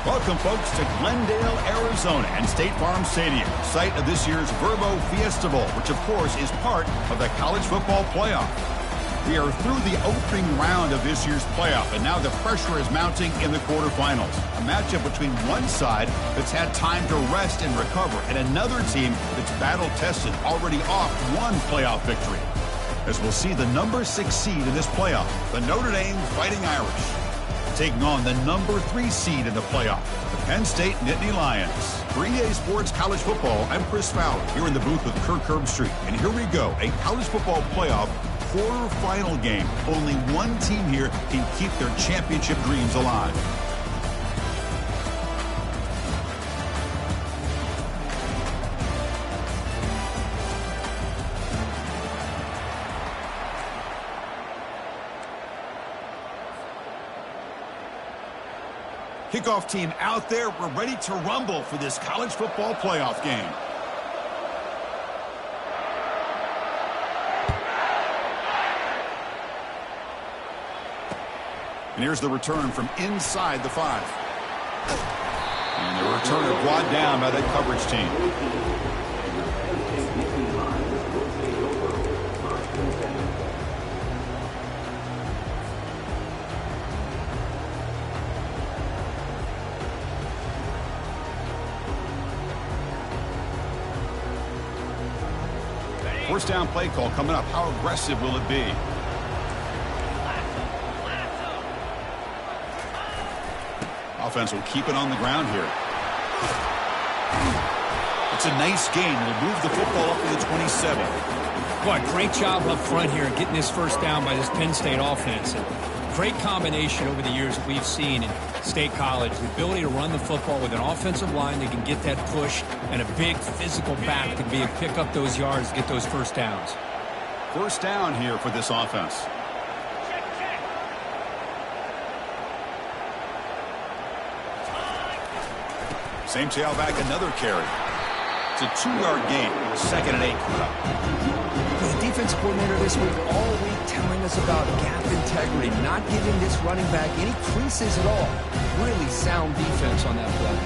Welcome, folks, to Glendale, Arizona and State Farm Stadium, site of this year's Verbo Fiesta Bowl, which, of course, is part of the college football playoff. We are through the opening round of this year's playoff, and now the pressure is mounting in the quarterfinals. A matchup between one side that's had time to rest and recover, and another team that's battle-tested, already off one playoff victory. As we'll see the number 6 seed in this playoff, the Notre Dame Fighting Irish, taking on the number 3 seed in the playoff, the Penn State Nittany Lions. For EA Sports College Football, I'm Chris Fowler, here in the booth with Kirk Herbstreit. And here we go, a college football playoff quarterfinal game. Only one team here can keep their championship dreams alive. Kickoff team out there. We're ready to rumble for this college football playoff game. And here's the return from inside the 5. And the returner brought down by that coverage team. First down play call coming up. How aggressive will it be? Offense will keep it on the ground here. It's a nice gain. Will move the football up to the 27. Boy, great job up front here getting this first down by this Penn State offense. And great combination over the years that we've seen in State College. The ability to run the football with an offensive line that can get that push and a big physical back to be able to pick up those yards to get those first downs. First down here for this offense. Same tailback, another carry. It's a 2-yard gain. 2nd and 8 coming up. The defense coordinator this week all week telling us about gap integrity, not giving this running back any creases at all. Really sound defense on that play.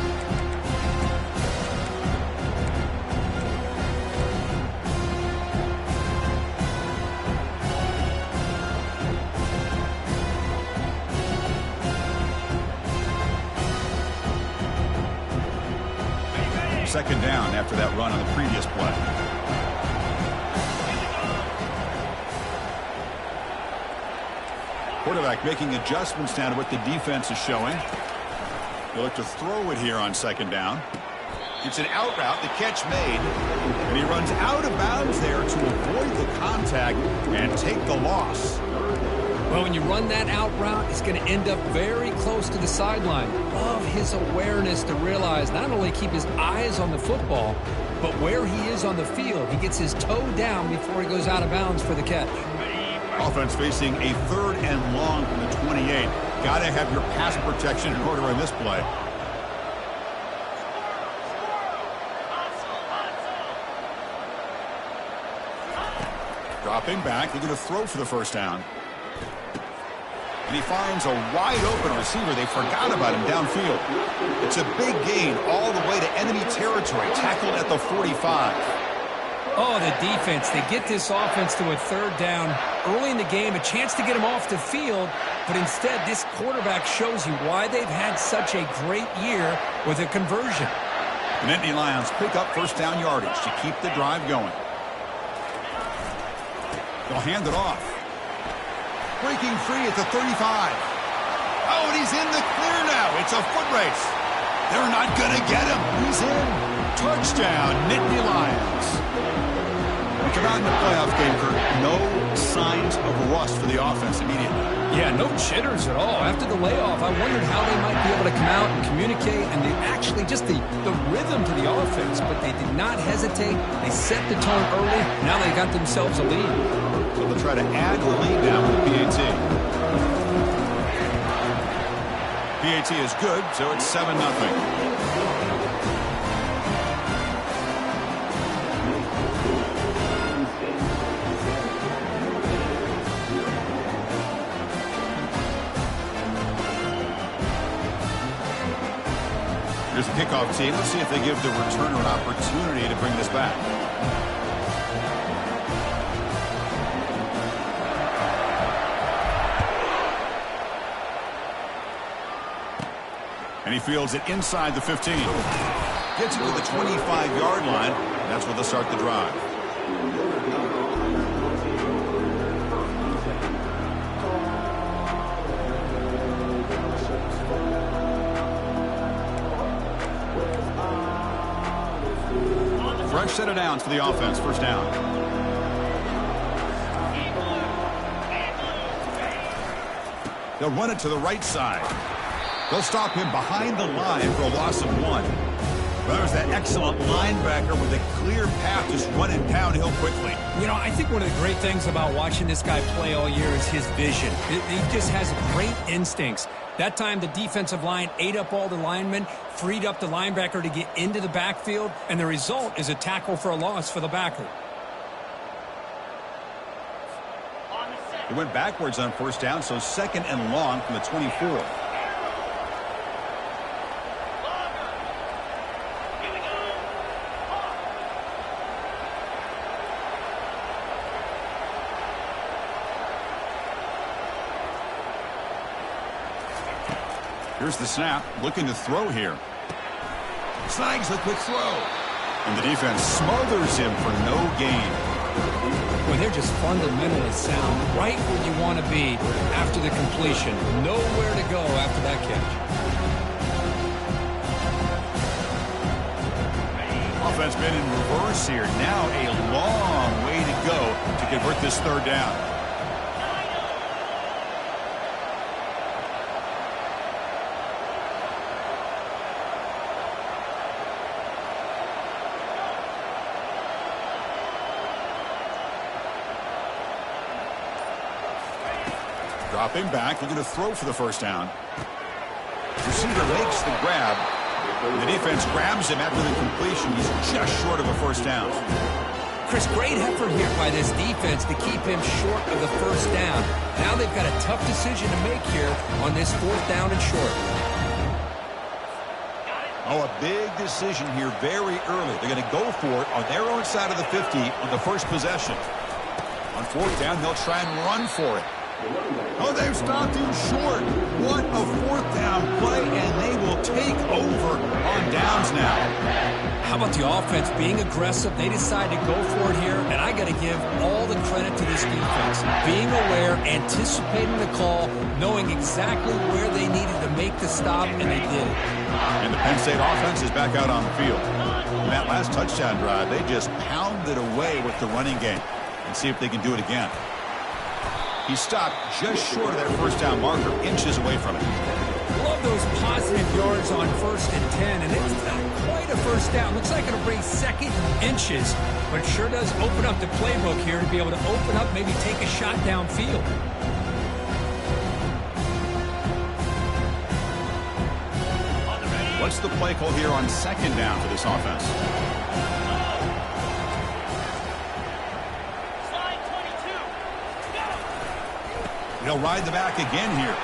Second down after that run on the previous play. Quarterback making adjustments down to what the defense is showing. He'll look to throw it here on second down. It's an out route, the catch made, and he runs out of bounds there to avoid the contact and take the loss. Well, when you run that out route, it's going to end up very close to the sideline. Love his awareness to realize not only keep his eyes on the football, but where he is on the field. He gets his toe down before he goes out of bounds for the catch. Offense facing a 3rd and long from the 28. Got to have your pass protection in order in this play. Dropping back, they're going to throw for the first down. And he finds a wide-open receiver. They forgot about him downfield. It's a big gain all the way to enemy territory, tackled at the 45. Oh, the defense. They get this offense to a 3rd down early in the game, a chance to get him off the field, but instead this quarterback shows you why they've had such a great year with a conversion. The Nittany Lions pick up first down yardage to keep the drive going. They'll hand it off. Breaking free at the 35. Oh, and he's in the clear now. It's a foot race. They're not going to get him. He's in. Touchdown, Nittany Lions. We come out in the playoff game, Kurt. No signs of rust for the offense immediately. Yeah, no jitters at all. After the layoff, I wondered how they might be able to come out and communicate, and they actually just the rhythm to the offense, but they did not hesitate. They set the tone early. Now they got themselves a lead. So they'll try to add the lead down with the PAT. PAT is good, so it's 7-0. Here's the kickoff team. Let's see if they give the returner an opportunity to bring this back. And he fields it inside the 15. Gets it to the 25-yard line. And that's where they'll start the drive. Fresh set of downs for the offense. First down. They'll run it to the right side. They'll stop him behind the line for a loss of 1. Well, there's that excellent linebacker with a clear path just running downhill quickly. You know, I think one of the great things about watching this guy play all year is his vision. He just has great instincts. That time, the defensive line ate up all the linemen, freed up the linebacker to get into the backfield, and the result is a tackle for a loss for the backer. He went backwards on first down, so second and long from the 24. Here's the snap, looking to throw here. Snags the quick throw. And the defense smothers him for no gain. Well, they're just fundamentally sound, right where you want to be after the completion. Nowhere to go after that catch. Offense been in reverse here. Now a long way to go to convert this third down. Dropping back, looking to throw for the first down. Receiver makes the grab. The defense grabs him after the completion. He's just short of a first down. Chris, great effort here by this defense to keep him short of the first down. Now they've got a tough decision to make here on this fourth down and short. Oh, a big decision here very early. They're going to go for it on their own side of the 50 on the first possession. On fourth down, they'll try and run for it. Oh, they've stopped him short. What a fourth down play, and they will take over on downs now. How about the offense being aggressive? They decide to go for it here, and I got to give all the credit to this defense. Being aware, anticipating the call, knowing exactly where they needed to make the stop, and they did it. And the Penn State offense is back out on the field. In that last touchdown drive, they just pounded away with the running game. And see if they can do it again. He stopped just short of that first down marker, inches away from it. Love those positive yards on 1st and 10, and it's not quite a first down. Looks like it'll bring second inches, but it sure does open up the playbook here to be able to open up, maybe take a shot downfield. What's the play call here on second down for this offense? He'll ride the back again here.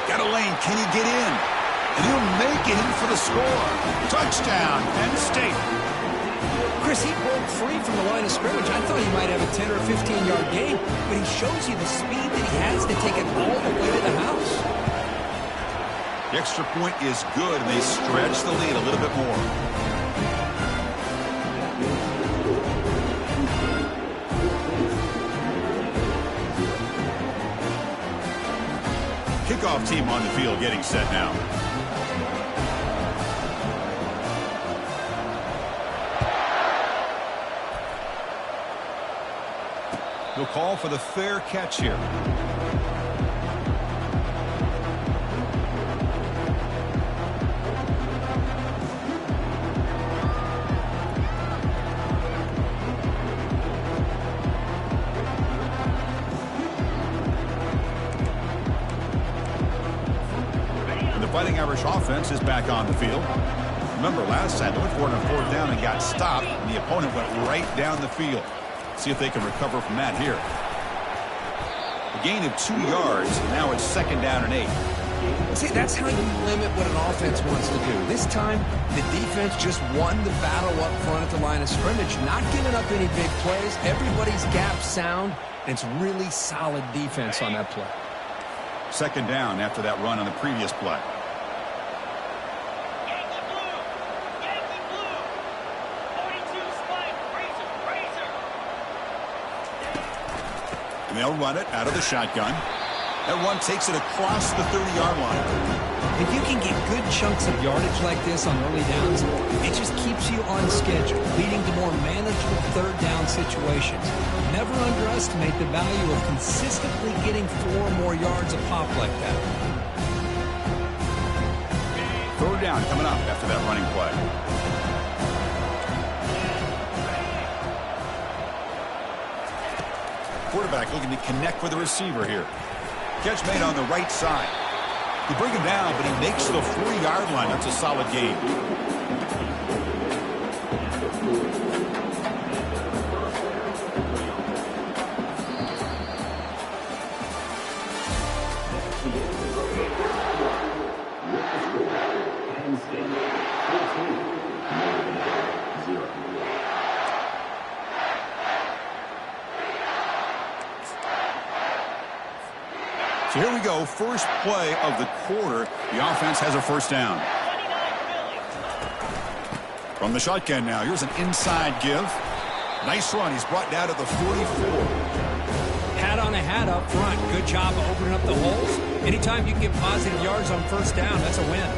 Got a lane. Can he get in? And he'll make it in for the score. Touchdown, Penn State. Chris, he broke free from the line of scrimmage. I thought he might have a 10 or 15-yard gain, but he shows you the speed that he has to take it all the way to the house. The extra point is good, and they stretch the lead a little bit more. Kickoff team on the field getting set now. He'll call for the fair catch here. Fighting Irish offense is back on the field. Remember last time they went for it on fourth down and got stopped, and the opponent went right down the field. See if they can recover from that here. A gain of 2 yards. Now it's second down and 8. See, that's how you limit what an offense wants to do. This time, the defense just won the battle up front at the line of scrimmage, not giving up any big plays. Everybody's gap sound, and it's really solid defense on that play. Second down after that run on the previous play. And they'll run it out of the shotgun. That one takes it across the 30-yard line. If you can get good chunks of yardage like this on early downs, it just keeps you on schedule, leading to more manageable third down situations. Never underestimate the value of consistently getting 4 or more yards a pop like that. Third down coming up after that running play. Quarterback looking to connect with the receiver here. Catch made on the right side. You bring him down, but he makes the 40-yard line. That's a solid gain. So here we go, first play of the quarter. The offense has a first down. From the shotgun now, here's an inside give. Nice run. He's brought down to the 44. Hat on a hat up front. Good job of opening up the holes. Anytime you can get positive yards on first down, that's a win.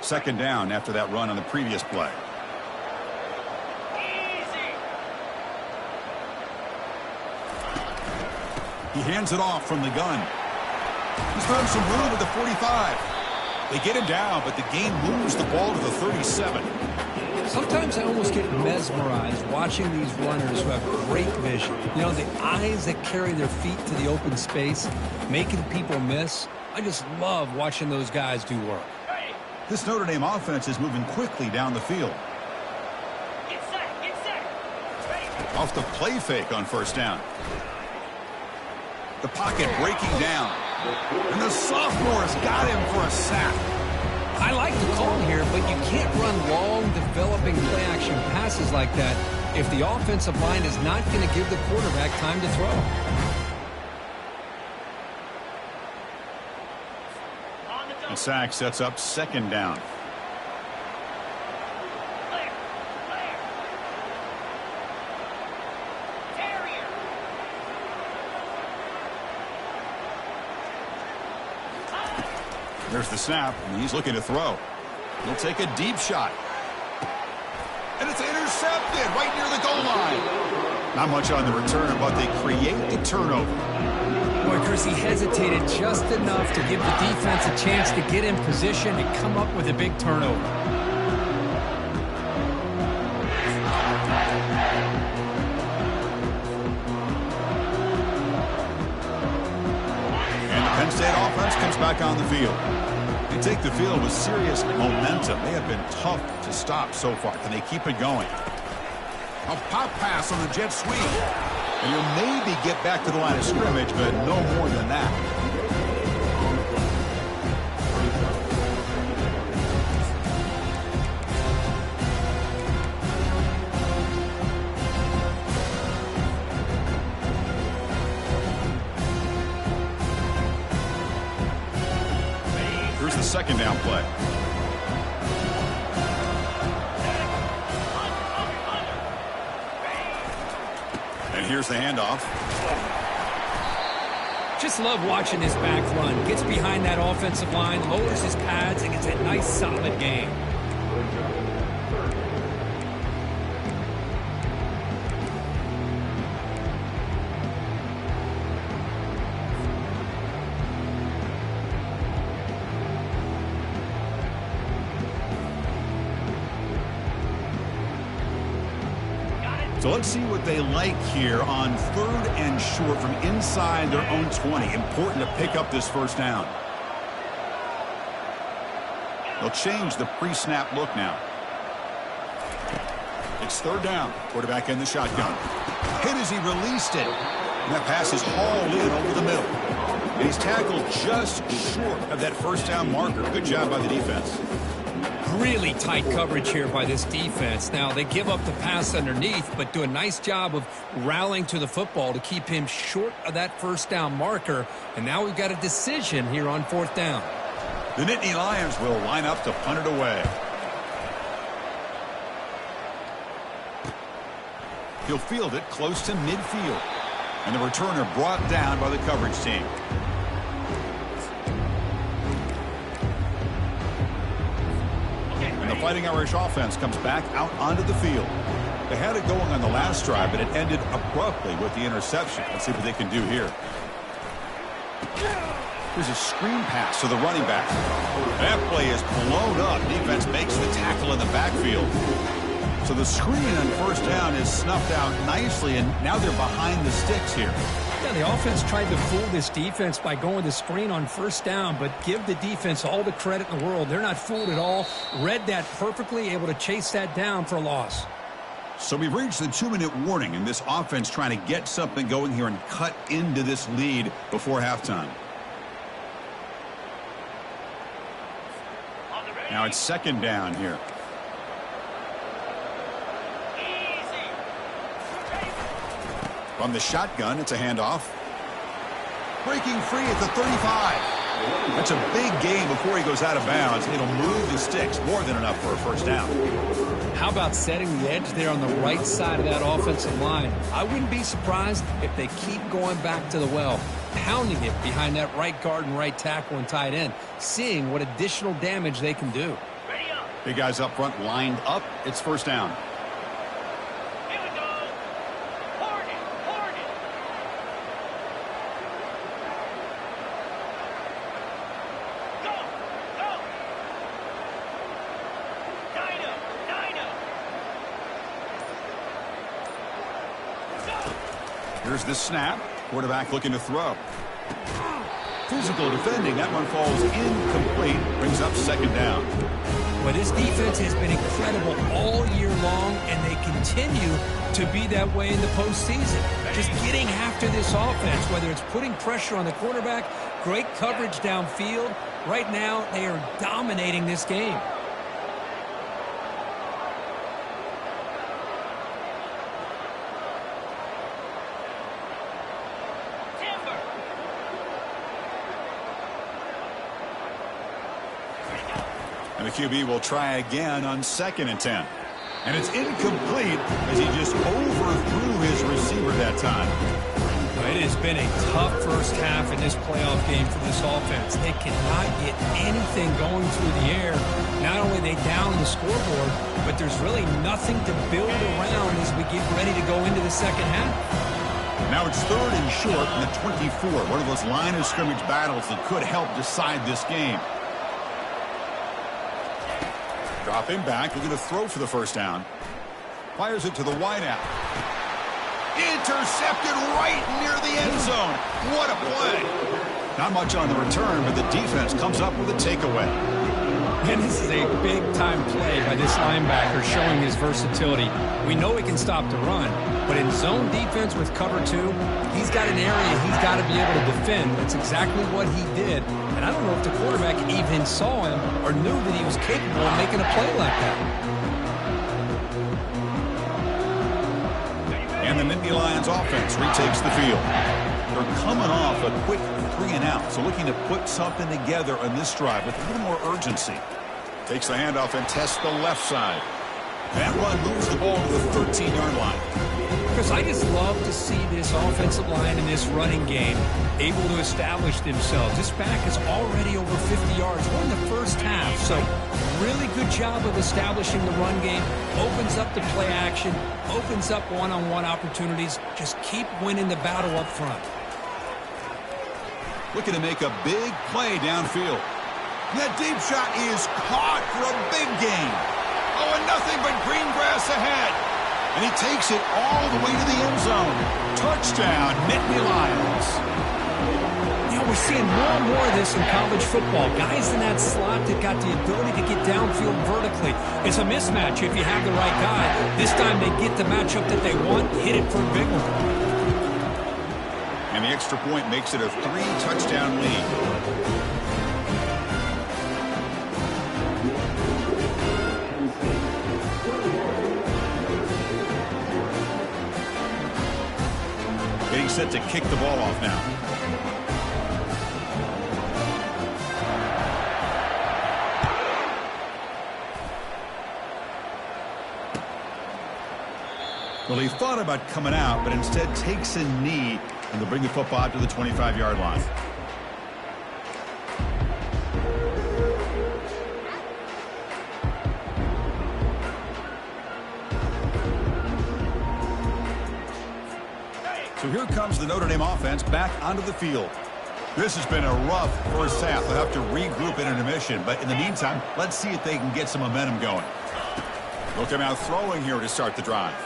Second down after that run on the previous play. He hands it off from the gun. He's found some room at the 45. They get him down, but the game moves the ball to the 37. Sometimes I almost get mesmerized watching these runners who have great vision. You know, the eyes that carry their feet to the open space, making people miss. I just love watching those guys do work. This Notre Dame offense is moving quickly down the field. Get set. Off the play fake on first down. The pocket breaking down. And the sophomore's got him for a sack. I like the call here, but you can't run long, developing play-action passes like that if the offensive line is not going to give the quarterback time to throw. The sack sets up second down. There's the snap, and he's looking to throw. He'll take a deep shot. And it's intercepted right near the goal line. Not much on the return, but they create the turnover. Boy, Chris, he hesitated just enough to give the defense a chance to get in position and come up with a big turnover. And the Penn State offense comes back on the field. They take the field with serious momentum. They have been tough to stop so far. Can they keep it going? A pop pass on the jet sweep. And you'll maybe get back to the line of scrimmage, but no more than that. Here's the second down play. And here's the handoff. Just love watching this back run. Gets behind that offensive line, lowers his pads, and gets a nice, solid gain. So let's see what they like here on third and short from inside their own 20. Important to pick up this first down. They'll change the pre-snap look now. It's third down. Quarterback in the shotgun. Hit as he released it. And that pass is hauled in over the middle. And he's tackled just short of that first down marker. Good job by the defense. Really tight coverage here by this defense. Now, they give up the pass underneath, but do a nice job of rallying to the football to keep him short of that first down marker. And now we've got a decision here on fourth down. The Nittany Lions will line up to punt it away. He'll field it close to midfield. And the returner brought down by the coverage team. And the Fighting Irish offense comes back out onto the field. They had it going on the last drive, but it ended abruptly with the interception. Let's see what they can do here. Here's a screen pass to the running back. That play is blown up. Defense makes the tackle in the backfield. So the screen on first down is snuffed out nicely, and now they're behind the sticks here. Yeah, the offense tried to fool this defense by going the screen on first down, but give the defense all the credit in the world. They're not fooled at all. Read that perfectly, able to chase that down for a loss. So we've reached the 2-minute warning, and this offense trying to get something going here and cut into this lead before halftime. Now it's second down here. From the shotgun, it's a handoff. Breaking free at the 35. That's a big gain before he goes out of bounds. It'll move the sticks, more than enough for a first down. How about setting the edge there on the right side of that offensive line? I wouldn't be surprised if they keep going back to the well, pounding it behind that right guard and right tackle and tight end, seeing what additional damage they can do. Big guys up front lined up. It's first down. Here's the snap. Quarterback looking to throw. Physical defending. That one falls incomplete. Brings up second down. Well, this defense has been incredible all year long, and they continue to be that way in the postseason. Just getting after this offense, whether it's putting pressure on the quarterback, great coverage downfield. Right now, they are dominating this game. And the QB will try again on 2nd and 10. And it's incomplete as he just overthrew his receiver that time. It has been a tough first half in this playoff game for this offense. They cannot get anything going through the air. Not only are they down the scoreboard, but there's really nothing to build around as we get ready to go into the second half. Now it's third and short in the 24. One of those line of scrimmage battles that could help decide this game. Dropping back, looking to throw for the first down. Fires it to the wideout. Intercepted right near the end zone. What a play. Not much on the return, but the defense comes up with a takeaway. And this is a big-time play by this linebacker showing his versatility. We know he can stop the run, but in zone defense with cover 2, he's got an area he's got to be able to defend. That's exactly what he did. And I don't know if the quarterback even saw him or knew that he was capable of making a play like that. And the Nittany Lions offense retakes the field. They're coming off a quick 3-and-out, so looking to put something together on this drive with a little more urgency. Takes the handoff and tests the left side. That run moves the ball to the 13-yard line. Chris, I just love to see this offensive line in this running game able to establish themselves. This back is already over 50 yards. We're in the first half, so really good job of establishing the run game. Opens up the play action, opens up one-on-one opportunities. Just keep winning the battle up front. Looking to make a big play downfield. That deep shot is caught for a big gain. Oh, and nothing but green grass ahead. And he takes it all the way to the end zone. Touchdown, Nittany Lions. The know, we're seeing more and more of this in college football. Guys in that slot that got the ability to get downfield vertically. It's a mismatch if you have the right guy. This time they get the matchup that they want, hit it for a big one. And the extra point makes it a 3-touchdown lead. Getting set to kick the ball off now. Well, he thought about coming out, but instead takes a knee, and they'll bring the football out to the 25-yard line. So here comes the Notre Dame offense back onto the field. This has been a rough first half. They'll have to regroup in intermission, but in the meantime, let's see if they can get some momentum going. They'll come out throwing here to start the drive.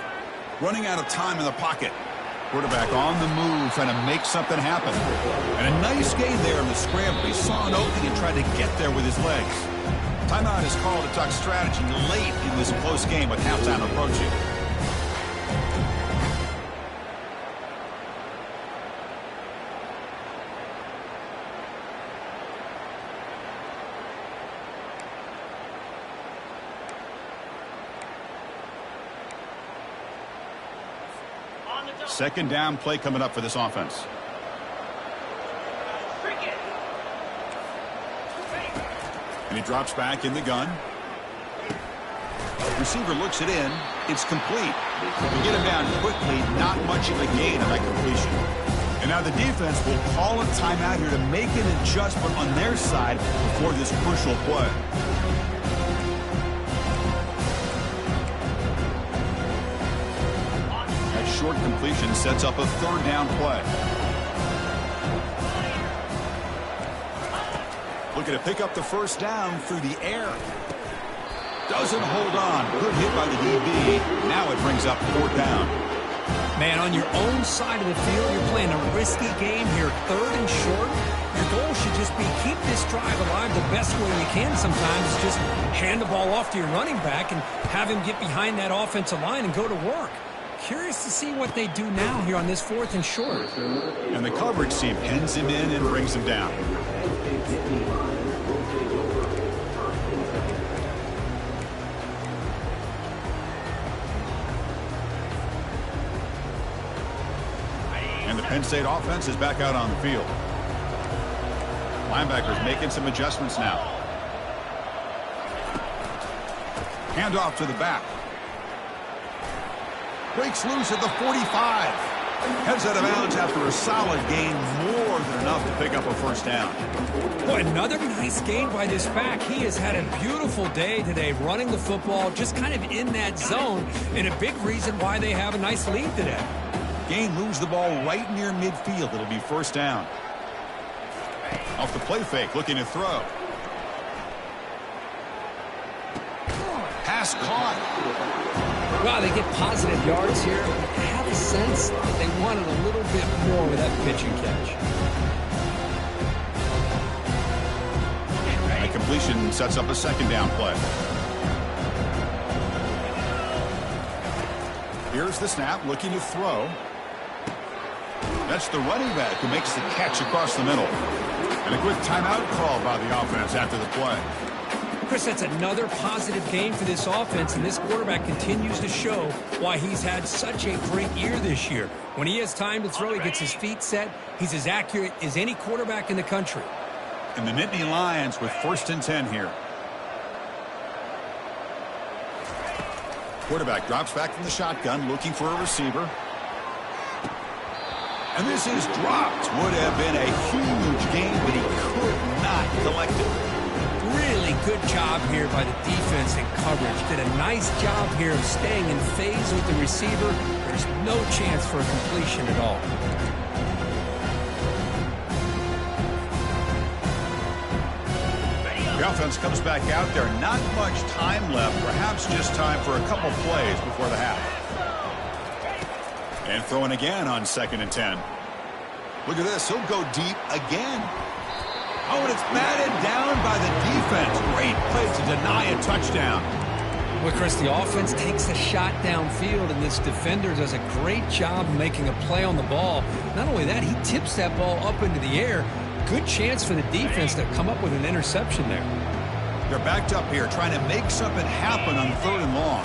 Running out of time in the pocket. Quarterback on the move, trying to make something happen. And a nice gain there in the scramble. He saw an opening and tried to get there with his legs. Timeout is called to talk strategy late in this close game with halftime approaching. Second down play coming up for this offense. And he drops back in the gun. Receiver looks it in. It's complete. We get him down quickly. Not much of a gain on that completion. And now the defense will call a timeout here to make an adjustment on their side before this crucial play. Short completion sets up a third down play. Looking to pick up the first down through the air. Doesn't hold on. Good hit by the DB. Now it brings up fourth down. Man, on your own side of the field, you're playing a risky game here. Third and short. Your goal should just be keep this drive alive the best way you can sometimes. Just hand the ball off to your running back and have him get behind that offensive line and go to work. Curious to see what they do now here on this fourth and short. And the coverage team pins him in and brings him down. And the Penn State offense is back out on the field. Linebackers making some adjustments now. Handoff to the back. Breaks loose at the 45. Heads out of bounds after a solid gain, more than enough to pick up a first down. Boy, another nice game by this back. He has had a beautiful day today running the football, just kind of in that zone, and a big reason why they have a nice lead today. Gain moves the ball right near midfield. It'll be first down. Off the play fake, looking to throw. Pass caught. Wow, they get positive yards here. I have a sense that they wanted a little bit more with that pitch and catch. That completion sets up a second down play. Here's the snap, looking to throw. That's the running back who makes the catch across the middle. And a quick timeout call by the offense after the play. Chris, that's another positive game for this offense, and this quarterback continues to show why he's had such a great year this year. When he has time to throw, he gets his feet set. He's as accurate as any quarterback in the country. And the Nittany Lions with first and 10 here. Quarterback drops back from the shotgun, looking for a receiver. And this is dropped. Would have been a huge gain, but he could not collect it. Really good job here by the defense and coverage. Did a nice job here of staying in phase with the receiver. There's no chance for a completion at all. The offense comes back out there. Not much time left. Perhaps just time for a couple plays before the half. And throwing again on second and 10. Look at this. He'll go deep again. Oh, and it's batted down by the defense. Great play to deny a touchdown. Well, Chris, the offense takes a shot downfield, and this defender does a great job making a play on the ball. Not only that, he tips that ball up into the air. Good chance for the defense to come up with an interception there. They're backed up here trying to make something happen on 3rd and long.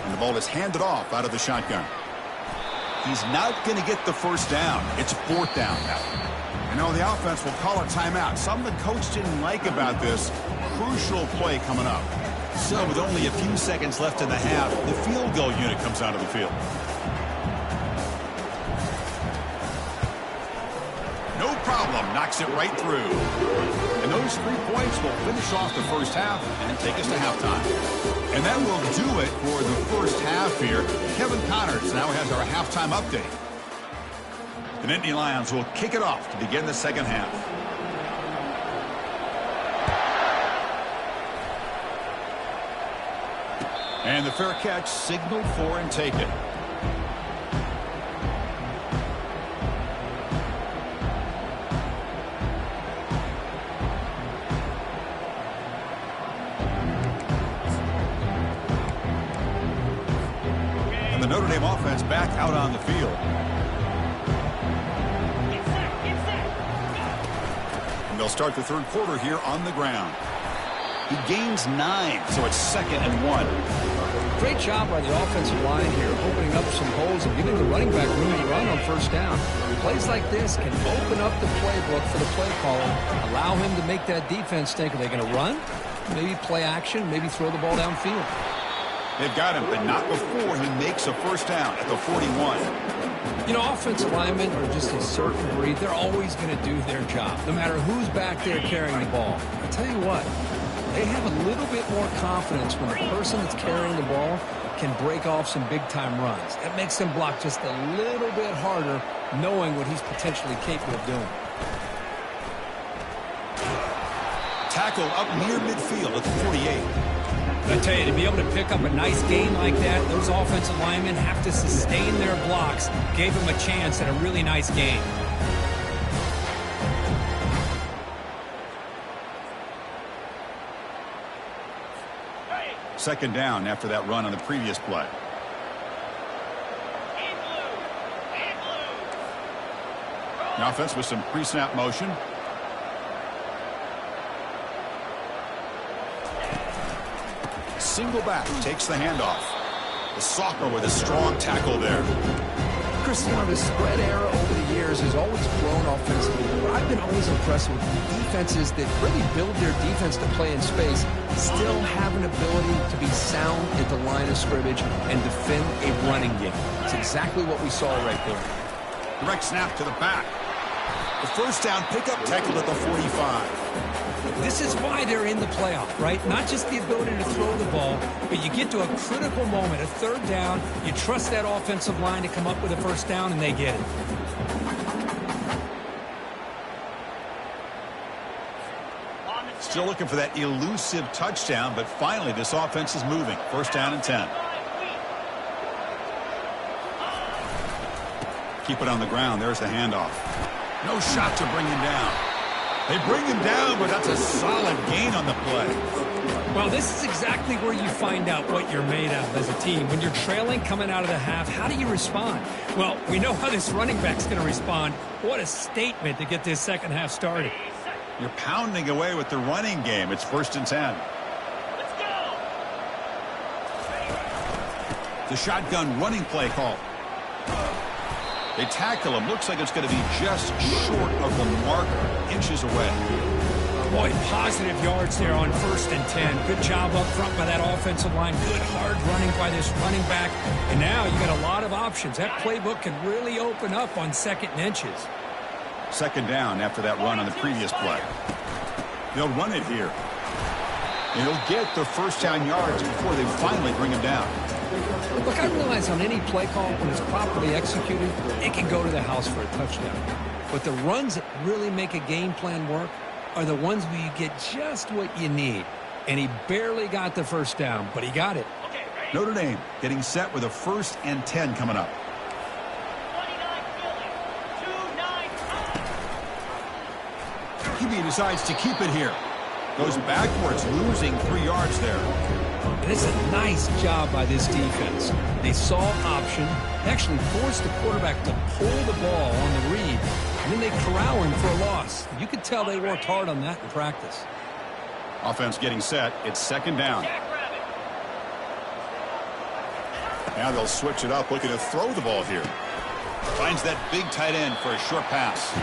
And the ball is handed off out of the shotgun. He's not going to get the first down. It's 4th down now. You know, the offense will call a timeout. Something the coach didn't like about this. Crucial play coming up. So with only a few seconds left in the half, the field goal unit comes out of the field. No problem. Knocks it right through. And those 3 points will finish off the first half and take us to halftime. And that will do it for the first half here. Kevin Connors now has our halftime update. The Nittany Lions will kick it off to begin the second half. And the fair catch signaled for and taken. And the Notre Dame offense back out on the field. And they'll start the 3rd quarter here on the ground. He gains 9, so it's 2nd and 1. Great job by the offensive line here, opening up some holes and giving the running back room to run on first down. Plays like this can open up the playbook for the play caller, allow him to make that defense think, are they going to run? Maybe play action, maybe throw the ball downfield. They've got him, but not before he makes a first down at the 41. You know, offensive linemen are just a certain breed. They're always going to do their job, no matter who's back there carrying the ball. I tell you what, they have a little bit more confidence when the person that's carrying the ball can break off some big-time runs. That makes them block just a little bit harder, knowing what he's potentially capable of doing. Tackle up near midfield at the 48. I tell you, to be able to pick up a nice gain like that, those offensive linemen have to sustain their blocks. Gave him a chance at a really nice gain. Second down after that run on the previous play. The offense with some pre-snap motion. Single back takes the handoff. The soccer with a strong tackle there. Chris, you know, the spread era over the years has always grown offensively, but I've been always impressed with defenses that really build their defense to play in space, still have an ability to be sound at the line of scrimmage and defend a running game. It's exactly what we saw right there. Direct snap to the back. The first down pickup tackled at the 45. This is why they're in the playoff, right? Not just the ability to throw the ball, but you get to a critical moment, a 3rd down, you trust that offensive line to come up with a first down, and they get it. Still looking for that elusive touchdown, but finally this offense is moving. First down and 10. Keep it on the ground. There's the handoff. No shot to bring him down. They bring him down, but that's a solid gain on the play. Well, this is exactly where you find out what you're made of as a team. When you're trailing coming out of the half, how do you respond? Well, we know how this running back's going to respond. What a statement to get this second half started. You're pounding away with the running game. It's 1st and 10. Let's go. The shotgun running play call. They tackle him. Looks like it's going to be just short of the marker, inches away. Boy, positive yards there on 1st and 10. Good job up front by that offensive line. Good hard running by this running back. And now you got a lot of options. That playbook can really open up on 2nd and inches. Second down after that run on the previous play. They'll run it here. And he'll get the first down yards before they finally bring him down. Look, I realize on any play call, when it's properly executed, it can go to the house for a touchdown. But the runs that really make a game plan work are the ones where you get just what you need. And he barely got the first down, but he got it. Notre Dame getting set with a 1st and 10 coming up. 29 Philly, 2-9 decides to keep it here. Goes backwards, losing 3 yards there. And it's a nice job by this defense. They saw option, actually forced the quarterback to pull the ball on the read, and then they corral him for a loss. You could tell they worked hard on that in practice. Offense getting set. It's second down. Now they'll switch it up, looking to throw the ball here. Finds that big tight end for a short pass.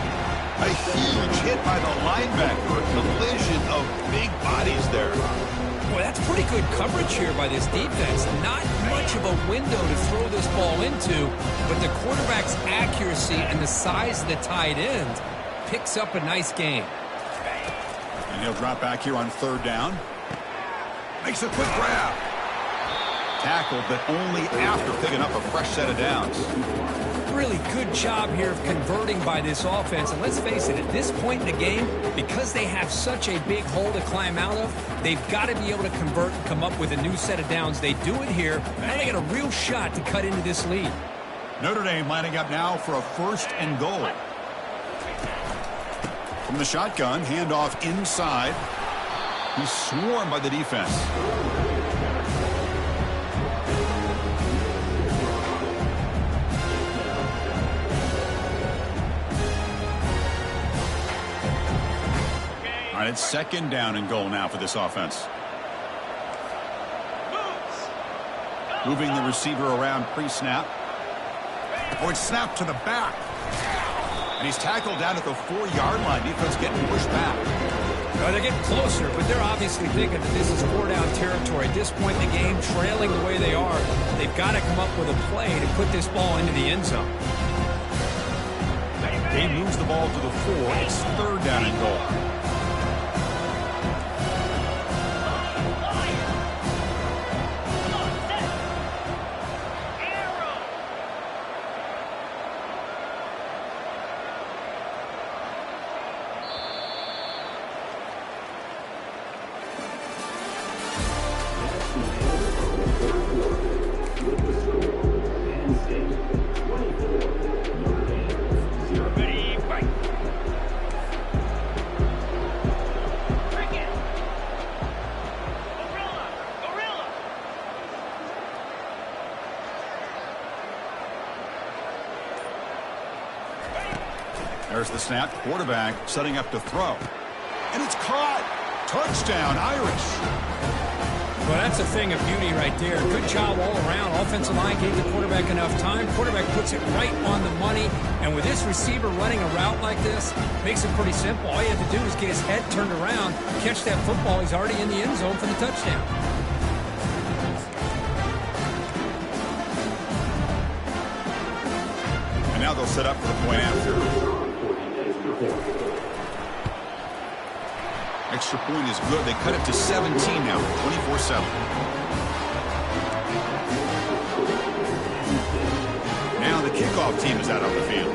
A huge hit by the linebacker. A collision of big bodies there. Boy, that's pretty good coverage here by this defense. Not much of a window to throw this ball into, but the quarterback's accuracy and the size of the tight end picks up a nice game. And he'll drop back here on third down. Makes a quick grab. Tackled, but only after picking up a fresh set of downs. Really good job here of converting by this offense. And let's face it, at this point in the game, because they have such a big hole to climb out of, they've got to be able to convert and come up with a new set of downs. They do it here. Now they got a real shot to cut into this lead. Notre Dame lining up now for a 1st and goal. From the shotgun, handoff inside. He's swarmed by the defense. All right, it's second down and goal now for this offense. Moving the receiver around pre-snap. Oh, it's snapped to the back. And he's tackled down at the 4-yard line. Defense getting pushed back. Well, they're getting closer, but they're obviously thinking that this is 4-down territory. At this point in the game, trailing the way they are, they've got to come up with a play to put this ball into the end zone. He moves the ball to the 4. It's third down and goal. There's the snap. Quarterback setting up to throw. And it's caught. Touchdown, Irish. Well, that's a thing of beauty right there. Good job all around. Offensive line gave the quarterback enough time. Quarterback puts it right on the money. And with this receiver running a route like this, makes it pretty simple. All you have to do is get his head turned around, catch that football. He's already in the end zone for the touchdown. And now they'll set up for the point after. Extra point is good. They cut it to 17 now, 24-7. Now the kickoff team is out on the field.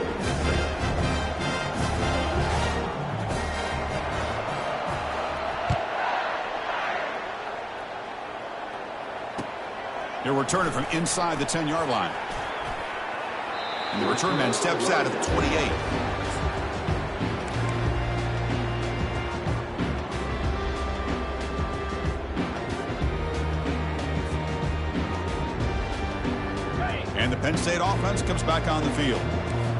They'll return it from inside the 10-yard line. And the return man steps out at the 28. And the Penn State offense comes back on the field.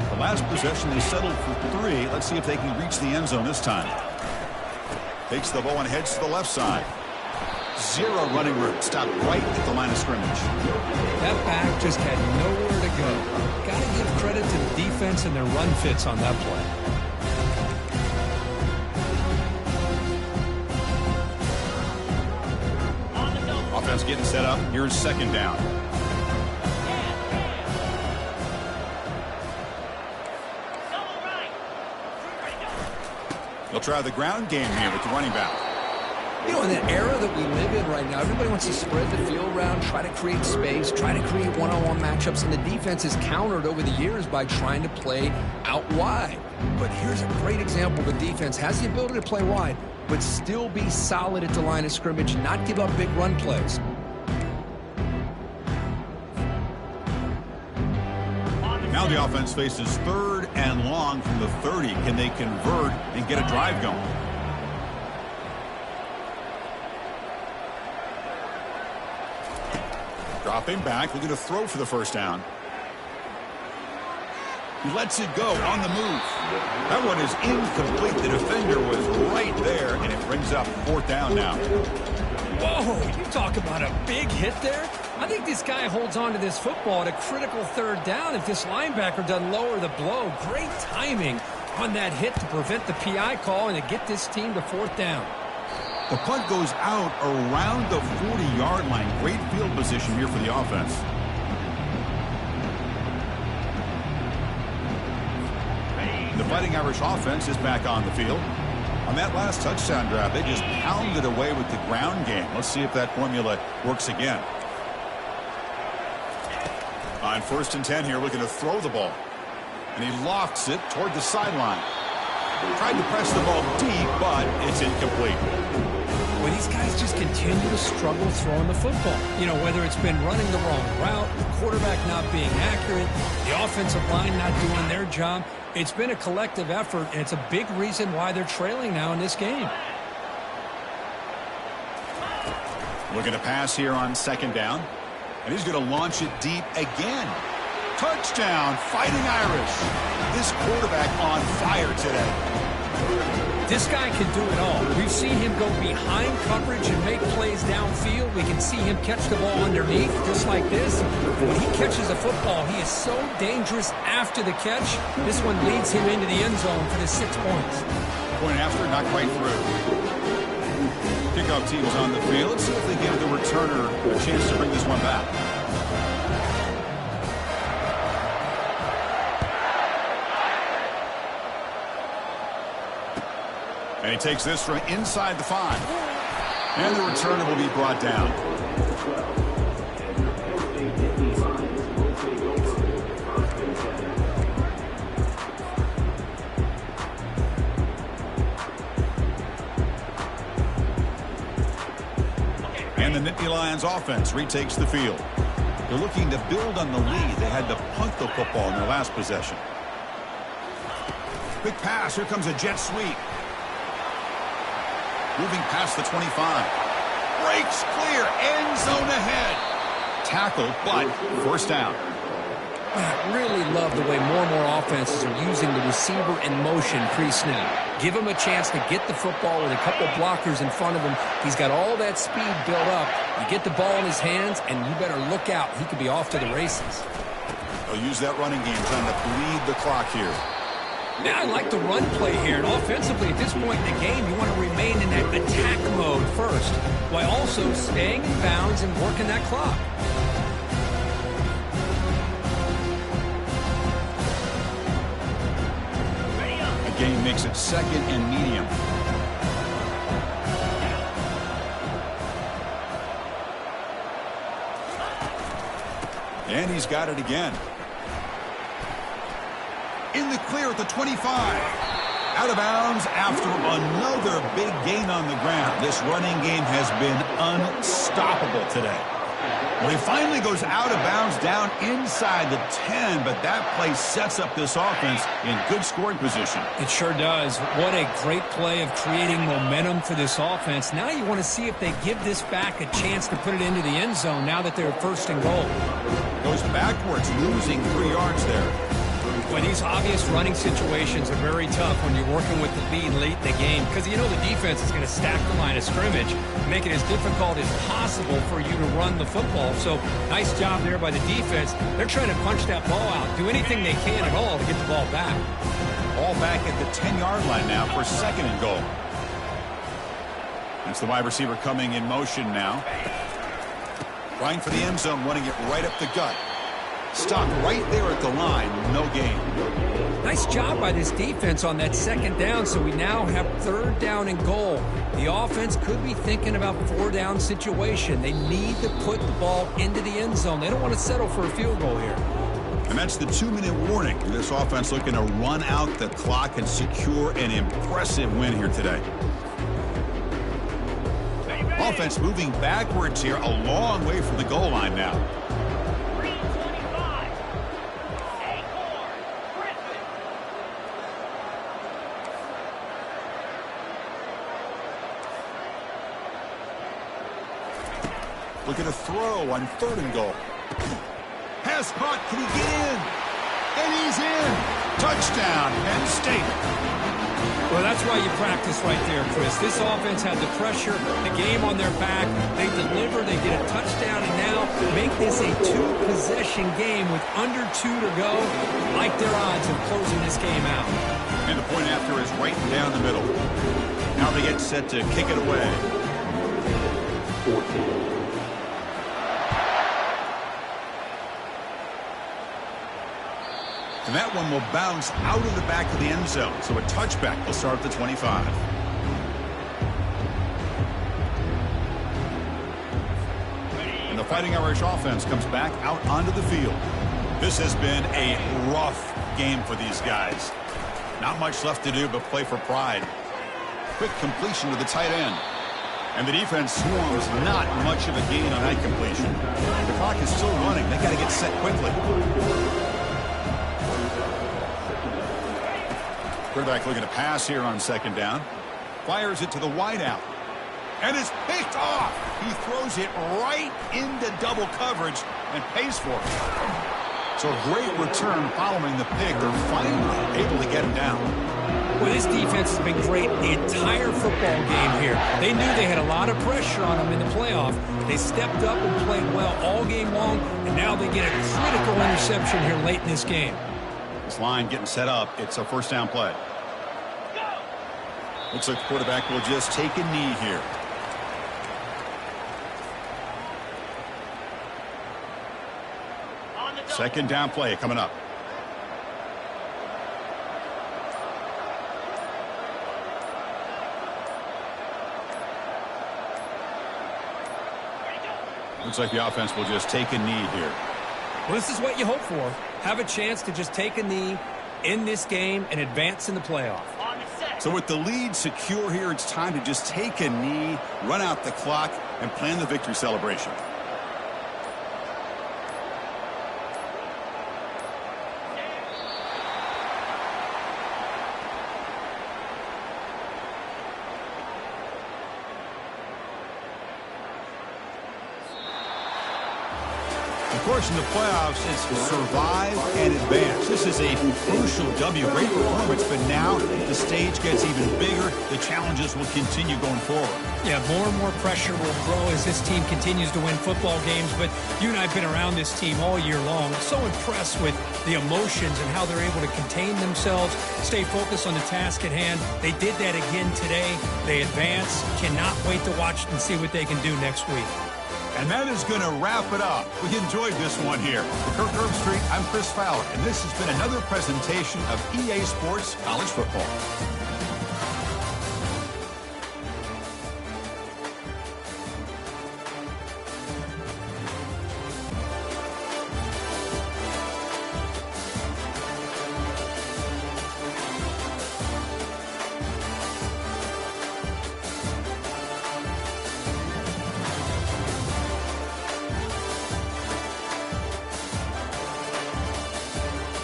The last possession, they settled for 3. Let's see if they can reach the end zone this time. Takes the ball and heads to the left side. 0 running room. Stopped right at the line of scrimmage. That back just had nowhere to go. Got to give credit to the defense and their run fits on that play. Offense getting set up. Here's second down. They'll try the ground game here with the running back. You know, in the era that we live in right now, everybody wants to spread the field around, try to create space, try to create one-on-one matchups, and the defense has countered over the years by trying to play out wide. But here's a great example. The defense has the ability to play wide, but still be solid at the line of scrimmage, not give up big run plays. Now the offense faces 3rd and long from the 30. Can they convert and get a drive going? Dropping back, looking to throw for the first down. He lets it go on the move. That one is incomplete. The defender was right there, and it brings up fourth down now. Whoa, you talk about a big hit there. I think this guy holds on to this football at a critical third down if this linebacker doesn't lower the blow. Great timing on that hit to prevent the PI call and to get this team to fourth down. The punt goes out around the 40-yard line. Great field position here for the offense. The Fighting Irish offense is back on the field. On that last touchdown drive, they just pounded away with the ground game. Let's see if that formula works again. On 1st and 10 here, looking to throw the ball. And he lofts it toward the sideline. Tried to press the ball deep, but it's incomplete. Well, these guys just continue to struggle throwing the football. You know, whether it's been running the wrong route, the quarterback not being accurate, the offensive line not doing their job. It's been a collective effort, and it's a big reason why they're trailing now in this game. Looking to pass here on 2nd down. And he's going to launch it deep again. Touchdown, Fighting Irish. This quarterback on fire today. This guy can do it all. We've seen him go behind coverage and make plays downfield. We can see him catch the ball underneath, just like this. When he catches a football, he is so dangerous after the catch. This one leads him into the end zone for the 6 points. Point after, not quite through. Kickoff team is on the field. Let's see if they give the returner a chance to bring this one back. And he takes this from inside the 5. And the returner will be brought down. And the Nittany Lions offense retakes the field. They're looking to build on the lead. They had to punt the football in their last possession. Quick pass. Here comes a jet sweep. Moving past the 25. Breaks clear. End zone ahead. Tackle, but first down. I really love the way more and more offenses are using the receiver in motion pre-snap. Give him a chance to get the football with a couple blockers in front of him. He's got all that speed built up. You get the ball in his hands, and you better look out. He could be off to the races. They'll use that running game trying to bleed the clock here. Now I like the run play here, and offensively at this point in the game, you want to remain in that attack mode first, while also staying in bounds and working that clock. The game makes it 2nd and medium. And he's got it again. In the clear at the 25. Out of bounds after another big gain on the ground. This running game has been unstoppable today. Well, he finally goes out of bounds down inside the 10, but that play sets up this offense in good scoring position. It sure does. What a great play of creating momentum for this offense. Now you want to see if they give this back a chance to put it into the end zone now that they're 1st and goal. Goes backwards, losing 3 yards there. Well, these obvious running situations are very tough when you're working with the lead late in the game because you know the defense is going to stack the line of scrimmage, make it as difficult as possible for you to run the football. So nice job there by the defense. They're trying to punch that ball out, do anything they can at all to get the ball back. Ball back at the 10-yard line now for 2nd and goal. That's the wide receiver coming in motion now. Trying for the end zone, running it right up the gut. Stopped right there at the line, no gain. Nice job by this defense on that 2nd down, so we now have 3rd down and goal. The offense could be thinking about 4-down situation. They need to put the ball into the end zone. They don't want to settle for a field goal here. And that's the 2-minute warning. This offense looking to run out the clock and secure an impressive win here today. Offense moving backwards here, a long way from the goal line now. Look at a throw on 3rd and goal. Pass caught. Can he get in? And he's in. Touchdown, Penn State. Well, that's why you practice right there, Chris. This offense had the pressure, the game on their back. They deliver, they get a touchdown, and now make this a 2-possession game with under 2 to go. Like their odds of closing this game out. And the point after is right down the middle. Now they get set to kick it away. 14. And that one will bounce out of the back of the end zone. So a touchback will start at the 25. And the Fighting Irish offense comes back out onto the field. This has been a rough game for these guys. Not much left to do but play for pride. Quick completion to the tight end. And the defense swarms not much of a gain on that completion. The clock is still running. They got to get set quickly. Quarterback looking to pass here on 2nd down. Fires it to the wideout. And it's picked off. He throws it right into double coverage and pays for it. So a great return following the pick. They're finally able to get him down. Well, this defense has been great the entire football game here. They knew they had a lot of pressure on them in the playoff. They stepped up and played well all game long, and now they get a critical interception here late in this game. This line getting set up. It's a 1st down play. Looks like the quarterback will just take a knee here. Second down play coming up. Looks like the offense will just take a knee here. Well, this is what you hope for. Have a chance to just take a knee in this game and advance in the playoff. So with the lead secure here, it's time to just take a knee, run out the clock, and plan the victory celebration. Of course, in the playoffs, it's survive and advance. This is a crucial W. Great performance, but now the stage gets even bigger. The challenges will continue going forward. Yeah, more and more pressure will grow as this team continues to win football games, but you and I have been around this team all year long. So impressed with the emotions and how they're able to contain themselves, stay focused on the task at hand. They did that again today. They advance. Cannot wait to watch and see what they can do next week. And that is going to wrap it up. We enjoyed this one here. For Kirk Herbstreit, I'm Chris Fowler, and this has been another presentation of EA Sports College Football.